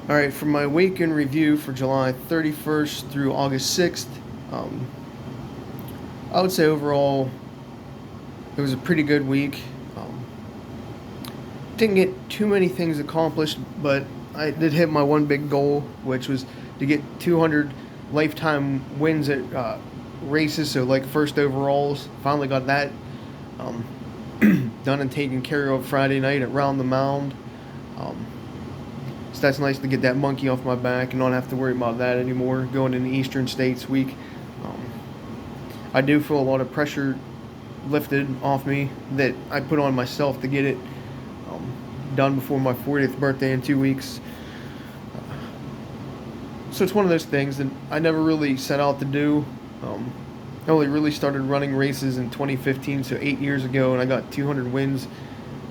All right, for my week in review for July 31st through August 6th, um, I would say overall it was a pretty good week. Um, didn't get too many things accomplished, but I did hit my one big goal, which was to get 200 lifetime wins at races, so like first overalls. Finally got that um, done and taken care of Friday night at Round the Mound. Um, So that's nice to get that monkey off my back and not have to worry about that anymore going into Eastern States week. Um, I do feel a lot of pressure lifted off me that I put on myself to get it um, done before my 40th birthday in 2 weeks. So it's one of those things that I never really set out to do. Um, I only really started running races in 2015, so 8 years ago, and I got 200 wins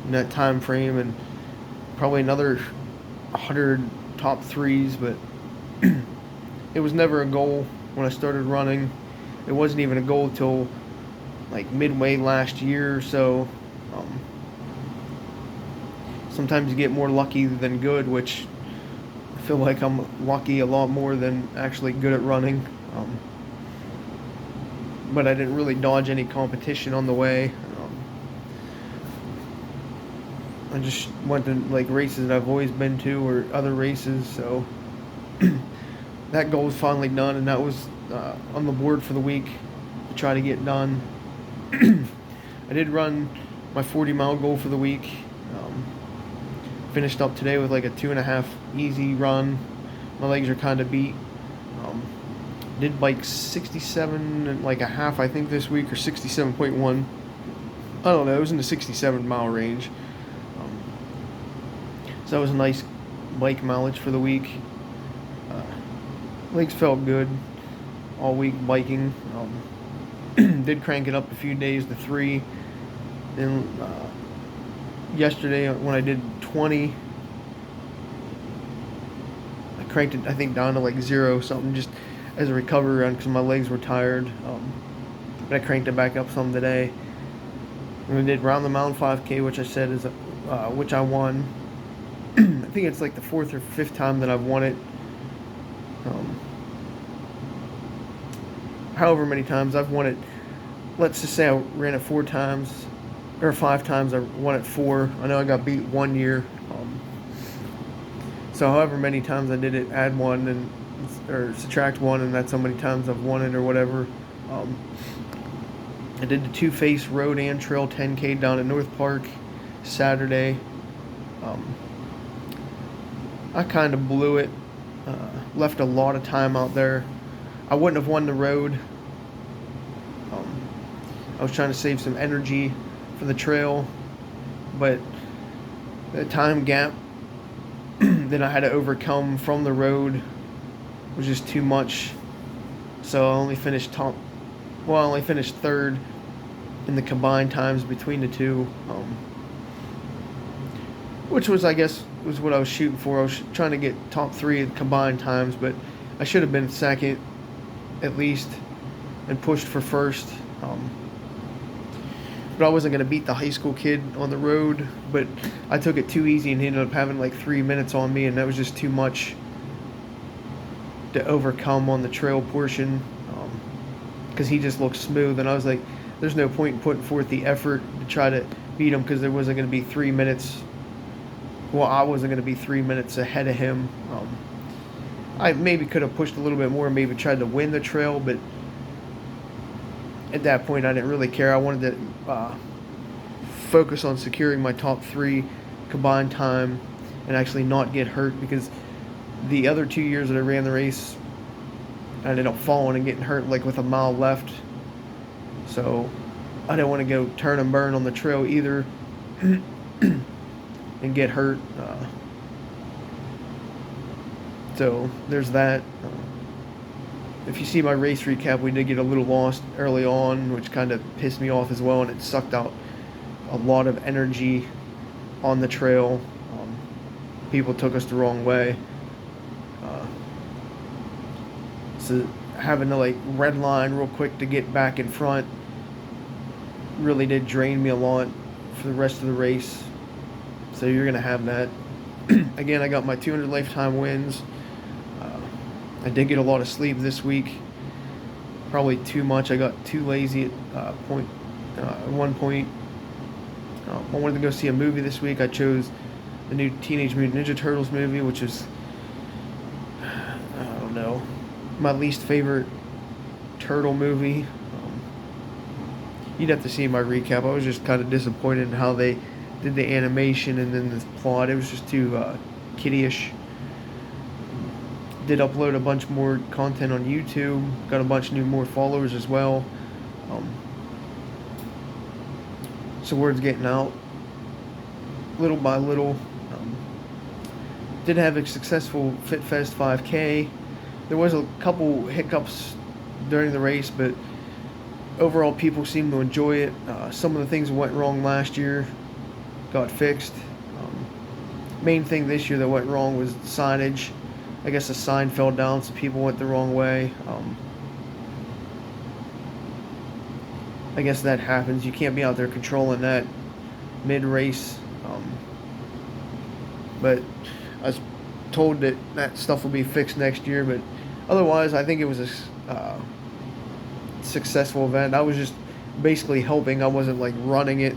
in that time frame, and probably another 100 top threes, but it was never a goal when I started running. It wasn't even a goal till like midway last year or so. Um, Sometimes you get more lucky than good, which I feel like I'm lucky a lot more than actually good at running. But I didn't really dodge any competition on the way. I just went to like races that I've always been to or other races, so that goal was finally done, and that was on the board for the week to try to get done. I did run my 40-mile goal for the week. Um, Finished up today with like a 2.5 easy run. My legs are kind of beat. Um, did like 67 and like a half, I think, this week, or 67.1. I don't know. It was in the 67-mile range. Um, so that was a nice bike mileage for the week. Legs felt good all week biking. Did crank it up a few days to 3. Then yesterday when I did 20, I cranked it I think down to like 0 something just as a recovery run because my legs were tired. But I cranked it back up some today. And we did Round the Mound 5K, which I said is which I won. I think it's like the 4th or 5th time that I've won it. However many times I've won it. Let's just say I ran it 4 times or 5 times. I won it 4. I know I got beat 1 year. So however many times I did it, add 1 and or subtract 1, and that's how many times I've won it or whatever. I did the Two-Face Road and Trail 10K down at North Park Saturday. I kind of blew it. Left a lot of time out there. I wouldn't have won the road. I was trying to save some energy for the trail, but the time gap that I had to overcome from the road was just too much. So I only finished third in the combined times between the two, which was, I guess, was what I was shooting for. I was trying to get top 3 in combined times, but I should have been second at least and pushed for first. But I wasn't going to beat the high school kid on the road, but I took it too easy and he ended up having like 3 minutes on me, and that was just too much to overcome on the trail portion because he just looked smooth, and I was like, there's no point in putting forth the effort to try to beat him because there wasn't going to be 3 minutes. Well, I wasn't going to be 3 minutes ahead of him. I maybe could have pushed a little bit more and maybe tried to win the trail, but at that point I didn't really care. I wanted to focus on securing my top 3 combined time and actually not get hurt, because the other 2 years that I ran the race I ended up falling and getting hurt like with a mile left. So I didn't want to go turn and burn on the trail either and get hurt. So there's that. If you see my race recap, we did get a little lost early on, which kind of pissed me off as well, and it sucked out a lot of energy on the trail. People took us the wrong way. So having to like red line real quick to get back in front really did drain me a lot for the rest of the race. So you're going to have that. Again, I got my 200 lifetime wins. Uh, I did get a lot of sleep this week. Probably too much. I got too lazy at one point. I wanted to go see a movie this week. I chose the new Teenage Mutant Ninja Turtles movie, which is, I don't know, my least favorite turtle movie. You'd have to see my recap. I was just kind of disappointed in how they did the animation and then the plot. It was just too kiddie-ish. Did upload a bunch more content on YouTube. Got a bunch more followers as well. So word's getting out little by little. Did have a successful FitFest 5K. There was a couple hiccups during the race, but overall people seemed to enjoy it. Some of the things that went wrong last year got fixed. Main thing this year that went wrong was signage. I guess the sign fell down, so people went the wrong way. I guess that happens. You can't be out there controlling that mid-race. But I was told that that stuff will be fixed next year. But otherwise, I think it was a successful event. I was just basically helping. I wasn't like running it.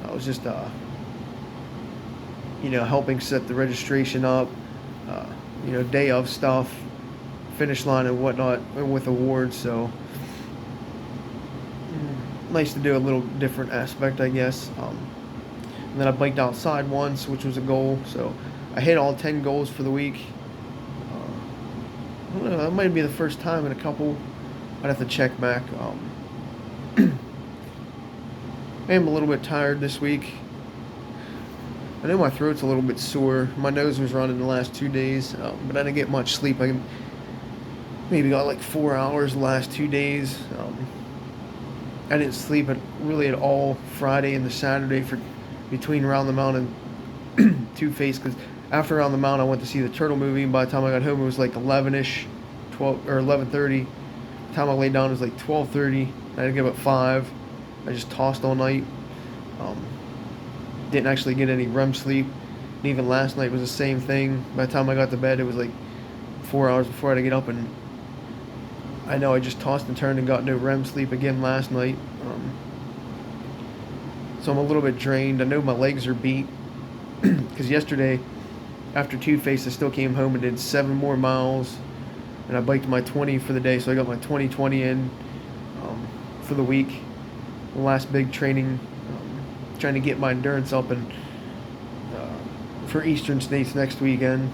I was just, helping set the registration up. Day of stuff, finish line and whatnot with awards. So nice to do a little different aspect, I guess. And then I biked outside once, which was a goal. So I hit all 10 goals for the week. I don't know, that might be the first time in a couple. I'd have to check back. I am a little bit tired this week. I know my throat's a little bit sore. My nose was running the last 2 days, but I didn't get much sleep. I maybe got like 4 hours the last 2 days. I didn't sleep really at all Friday and the Saturday between Round the Mountain and Two-Face, because after Round the Mountain I went to see the Turtle movie, and by the time I got home it was like 11ish, 12 or 11:30. The time I laid down it was like 12:30. I had to get up at 5. I just tossed all night. Didn't actually get any REM sleep. And even last night was the same thing. By the time I got to bed, it was like 4 hours before I had to get up, and I know I just tossed and turned and got no REM sleep again last night. So I'm a little bit drained. I know my legs are beat because yesterday, after Two-Face, I still came home and did 7 more miles, and I biked my 20 for the day, so I got my 20 in for the week. The last big training, trying to get my endurance up and for Eastern States next weekend.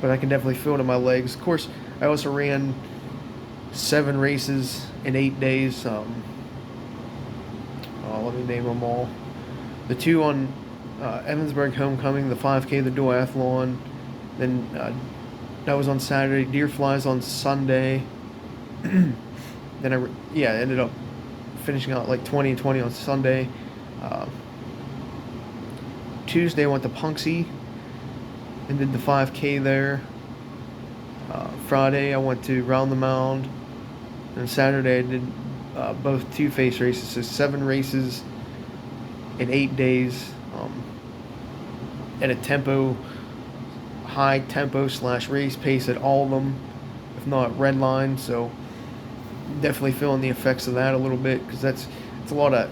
But I can definitely feel it in my legs. Of course, I also ran 7 races in 8 days. Let me name them all. The 2 on Evansburg Homecoming, the 5K, the duathlon. Then that was on Saturday. Deer Flies on Sunday. Then I ended up finishing out like 20 and 20 on Sunday. Tuesday I went to Punxsy and did the 5K there. Friday I went to Round the Mound, and Saturday I did both Two-Face races. So 7 races in 8 days, at a high tempo / race pace at all of them, if not red line. So definitely feeling the effects of that a little bit, because it's a lot of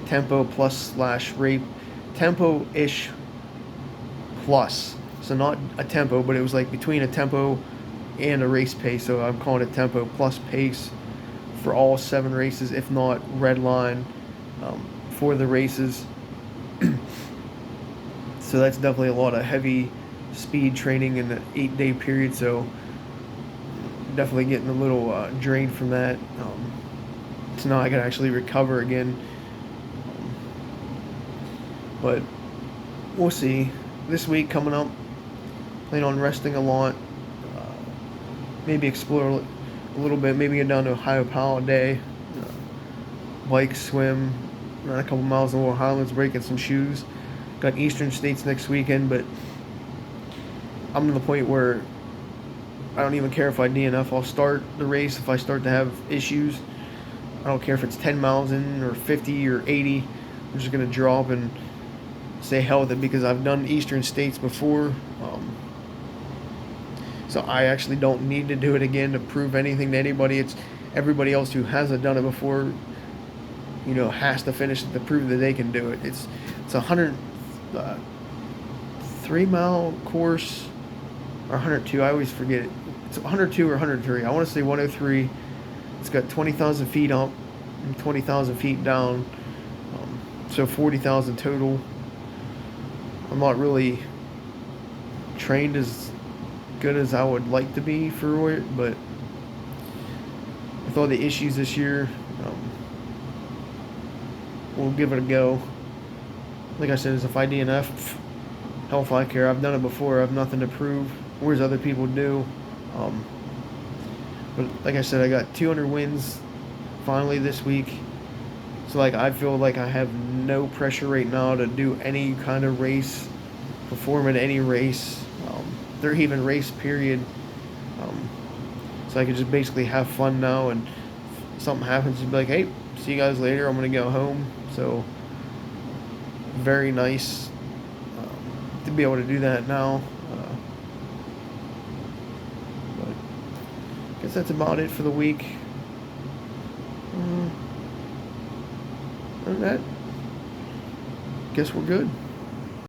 tempo plus / rape, tempo-ish plus. So not a tempo, but it was like between a tempo and a race pace. So I'm calling it tempo plus pace for all 7 races, if not red line for the races. So that's definitely a lot of heavy speed training in the 8-day period. So definitely getting a little drained from that. So now I can actually recover again. But we'll see. This week coming up, plan on resting a lot. Maybe explore a little bit. Maybe get down to Ohio Powell a day. Bike, swim, run a couple miles in the Little Highlands, breaking some shoes. Got Eastern States next weekend, but I'm to the point where I don't even care if I DNF. I'll start the race if I start to have issues. I don't care if it's 10 miles in or 50 or 80. I'm just gonna drop and stay hell with it because I've done Eastern States before. So I actually don't need to do it again to prove anything to anybody. It's everybody else who hasn't done it before, has to finish it to prove that they can do it. It's a 103-mile course, or 102. I always forget it. It's 102 or 103. I want to say 103. It's got 20,000 feet up and 20,000 feet down, so 40,000 total. I'm not really trained as good as I would like to be for it, but with all the issues this year, we'll give it a go. Like I said, if I DNF, hell if I care. I've done it before. I have nothing to prove, whereas other people do. But like I said, I got 200 wins finally this week. So like I feel like I have no pressure right now to do any kind of race, perform in any race, or even race period. So I can just basically have fun now, and if something happens, just be like, hey, see you guys later. I'm gonna go home. So very nice to be able to do that now. But I guess that's about it for the week. Other than that, guess we're good.